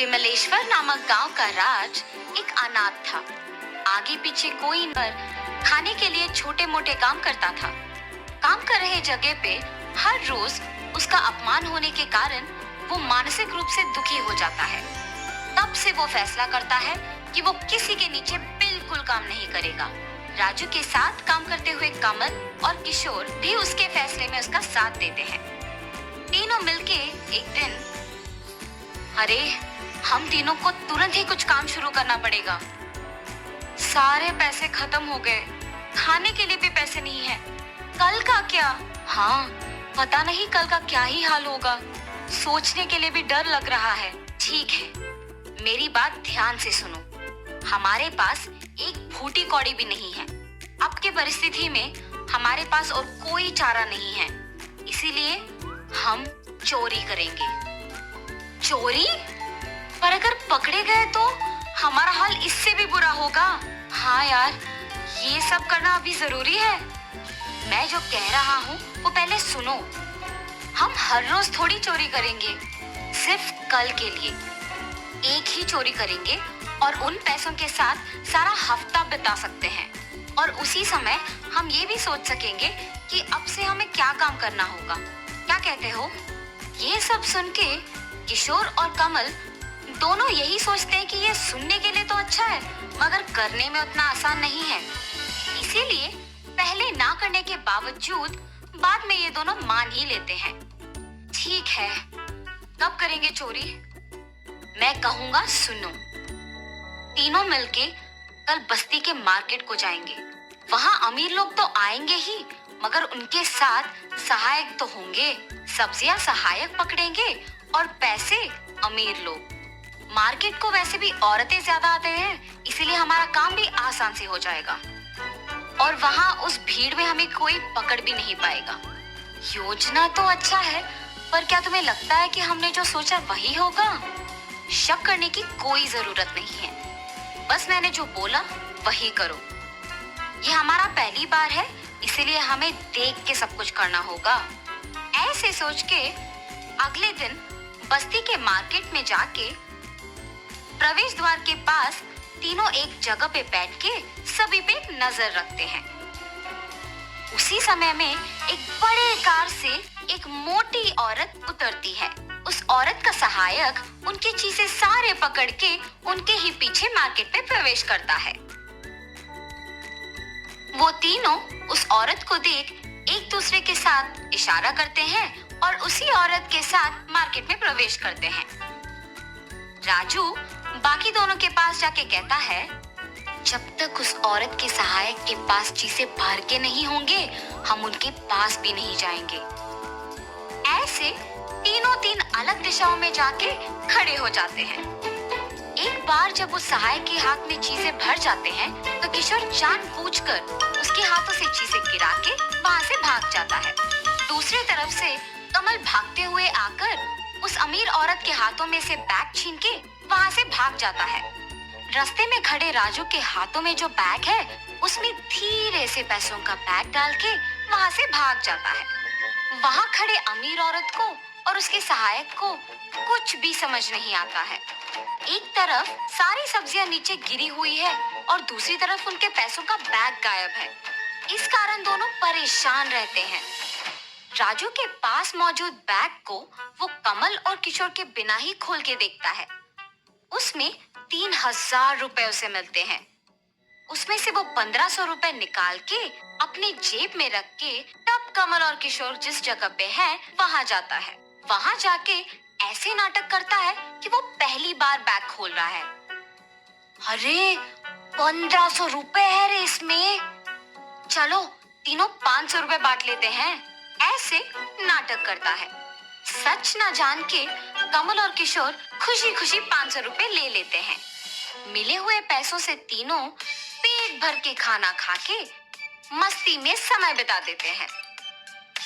विमलेश्वर नामक गांव का राज एक अनाथ था। आगे पीछे कोई पर खाने के लिए छोटे मोटे काम करता था। काम कर रहे जगह पे हर रोज उसका अपमान होने के कारण वो मानसिक रूप से दुखी हो जाता है। तब से वो फैसला करता है कि वो किसी के नीचे बिल्कुल काम नहीं करेगा। राजू के साथ काम करते हुए कमल और किशोर भी उसके फैसले में उसका साथ देते हैं। तीनों मिलके एक दिन, अरे हम तीनों को तुरंत ही कुछ काम शुरू करना पड़ेगा। सारे पैसे खत्म हो गए, खाने के लिए भी पैसे नहीं है। कल का क्या? हाँ, पता नहीं कल का क्या ही हाल होगा। सोचने के लिए भी डर लग रहा है। ठीक है, मेरी बात ध्यान से सुनो। हमारे पास एक फूटी कौड़ी भी नहीं है। अब के परिस्थिति में हमारे पास और कोई चारा नहीं है, इसीलिए हम चोरी करेंगे। चोरी? पर अगर पकड़े गए तो हमारा हाल इससे भी बुरा होगा। हाँ यार, ये सब करना अभी जरूरी है। मैं जो कह रहा हूँ वो पहले सुनो। हम हर रोज थोड़ी चोरी करेंगे, सिर्फ कल के लिए एक ही चोरी करेंगे और उन पैसों के साथ सारा हफ्ता बिता सकते हैं। और उसी समय हम ये भी सोच सकेंगे कि अब से हमें क्या काम करना होगा। क्या कहते हो? ये सब सुन के किशोर और कमल दोनों यही सोचते हैं कि ये सुनने के लिए तो अच्छा है, मगर करने में उतना आसान नहीं है। इसीलिए पहले ना करने के बावजूद बाद में ये दोनों मान ही लेते हैं। ठीक है, कब करेंगे चोरी? मैं कहूँगा सुनो। तीनों मिलके कल बस्ती के मार्केट को जाएंगे। वहाँ अमीर लोग तो आएंगे ही, मगर उनके साथ सहायक तो होंगे। सब्जियां सहायक पकड़ेंगे और पैसे अमीर लोग। मार्केट को वैसे भी औरतें ज्यादा आते हैं, इसीलिए हमारा काम भी आसान से हो जाएगा। और वहाँ उस भीड़ में हमें कोई पकड़ भी नहीं पाएगा। योजना तो अच्छा है, पर क्या तुम्हें लगता है कि हमने जो सोचा वही होगा? शक करने की कोई जरूरत नहीं है, बस मैंने जो बोला वही करो। ये हमारा पहली बार है, इसीलिए हमें देख के सब कुछ करना होगा। ऐसे सोच के अगले दिन बस्ती के मार्केट में जाके प्रवेश द्वार के पास तीनों एक जगह पे बैठ के सभी पे नजर रखते हैं। उसी समय में एक बड़े कार से एक मोटी औरत उतरती है। उस औरत का सहायक उनकी चीजें सारे पकड़ के उनके ही पीछे मार्केट में प्रवेश करता है। वो तीनों उस औरत को देख एक दूसरे के साथ इशारा करते हैं और उसी औरत के साथ मार्केट में प्रवेश करते हैं। राजू बाकी दोनों के पास जाके कहता है, जब तक उस औरत के सहायक के पास चीजें भर के नहीं होंगे, हम उनके पास भी नहीं जाएंगे। ऐसे तीनों तीन अलग दिशाओं में जाके खड़े हो जाते हैं। एक बार जब उस सहायक के हाथ में चीजें भर जाते हैं, तो किशोर जानबूझकर उसके हाथों से चीजें गिरा के वहाँ से भाग जाता है। दूसरी तरफ से कमल भागते हुए आकर उस अमीर औरत के हाथों में से बैग छीन के वहाँ से भाग जाता है। रास्ते में खड़े राजू के हाथों में जो बैग है, उसमें धीरे से पैसों का बैग डाल के वहाँ से भाग जाता है। वहाँ खड़े अमीर औरत को और उसके सहायक को कुछ भी समझ नहीं आता है। एक तरफ सारी सब्जियां नीचे गिरी हुई है और दूसरी तरफ उनके पैसों का बैग गायब है। इस कारण दोनों परेशान रहते हैं। राजू के पास मौजूद बैग को वो कमल और किशोर के बिना ही खोल के देखता है। उसमें 3000 रुपए उसे मिलते हैं। उसमें से वो 1500 रुपए निकाल के अपनी जेब में रख के तब कमल और किशोर जिस जगह पे हैं वहां जाता है। वहां जाके ऐसे नाटक करता है कि वो पहली बार बैग खोल रहा है। अरे 1500 रुपए है रे इसमें, चलो तीनों 500 रुपए बांट लेते हैं। ऐसे नाटक करता है। सच ना जान के कमल और किशोर खुशी खुशी 500 रुपए ले लेते हैं। मिले हुए पैसों से तीनों पेट भर के खाना खा के मस्ती में समय बिता देते हैं।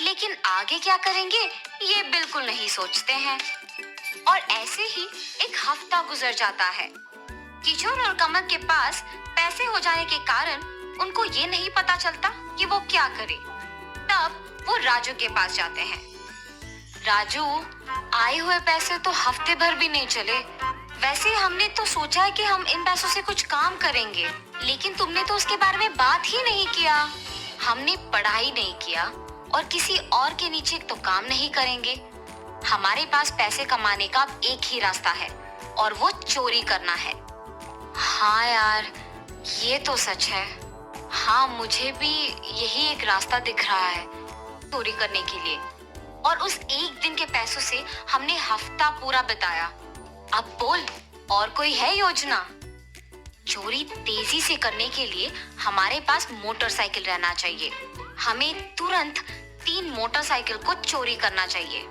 लेकिन आगे क्या करेंगे ये बिल्कुल नहीं सोचते हैं। और ऐसे ही एक हफ्ता गुजर जाता है। किशोर और कमल के पास पैसे हो जाने के कारण उनको ये नहीं पता चलता कि वो क्या करे। तब वो राजू के पास जाते हैं। राजू, आए हुए पैसे तो हफ्ते भर भी नहीं चले, वैसे हमने तो सोचा है कि हम इन पैसों से कुछ काम करेंगे, लेकिन तुमने तो उसके बारे में बात ही नहीं किया। हमने पढ़ाई नहीं किया और किसी और के नीचे तो काम नहीं करेंगे। हमारे पास पैसे कमाने का अब एक ही रास्ता है और वो चोरी करना है। हाँ यार, ये तो सच है। हाँ, मुझे भी यही एक रास्ता दिख रहा है चोरी करने के लिए। और उस एक दिन के पैसों से हमने हफ्ता पूरा बिताया। अब बोल, और कोई है योजना? चोरी तेजी से करने के लिए हमारे पास मोटरसाइकिल रहना चाहिए। हमें तुरंत 3 मोटरसाइकिल को चोरी करना चाहिए।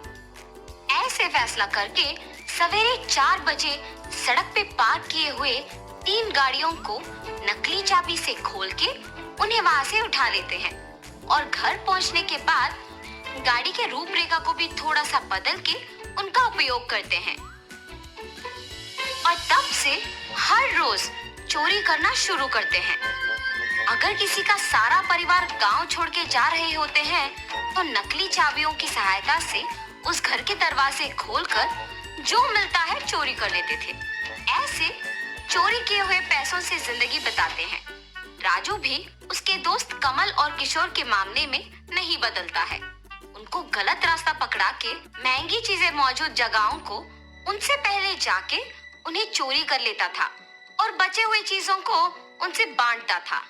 ऐसे फैसला करके सवेरे 4 बजे सड़क पे पार्क किए हुए 3 गाड़ियों को नकली चाबी से खोल के उन्हें वहां से उठा लेते हैं और घर पहुंचने के बाद गाड़ी के रूपरेखा को भी थोड़ा सा बदल के उनका उपयोग करते हैं। और तब से हर रोज चोरी करना शुरू करते हैं। अगर किसी का सारा परिवार गांव छोड़ के जा रहे होते हैं तो नकली चाबियों की सहायता से उस घर के दरवाजे खोलकर जो मिलता है चोरी कर लेते थे। ऐसे चोरी किए हुए पैसों से जिंदगी बिताते हैं। राजू भी उसके दोस्त कमल और किशोर के मामले में नहीं बदलता है। उनको गलत रास्ता पकड़ा के महंगी चीजें मौजूद जगहों को उनसे पहले जाके उन्हें चोरी कर लेता था और बचे हुए चीजों को उनसे बांटता था।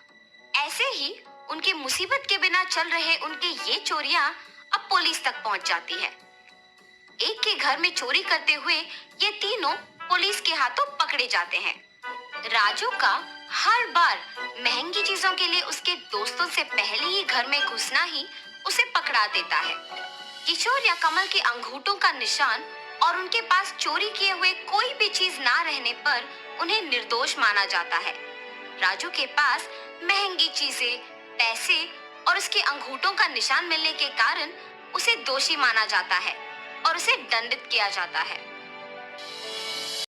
ऐसे ही उनकी मुसीबत के बिना चल रहे उनके ये चोरियां अब पुलिस तक पहुंच जाती है। एक के घर में चोरी करते हुए ये तीनों पुलिस के हाथों पकड़े जाते हैं। राजू का हर बार महंगी चीजों के लिए उसके दोस्तों से पहले ही घर में घुसना ही उसे पकड़ा देता है। किशोर या कमल के अंगूठों का निशान और उनके पास चोरी किए हुए कोई भी चीज ना रहने पर उन्हें निर्दोष माना जाता है। राजू के पास महंगी चीजें, पैसे और उसके अंगूठों का निशान मिलने के कारण उसे दोषी माना जाता है और उसे दंडित किया जाता है।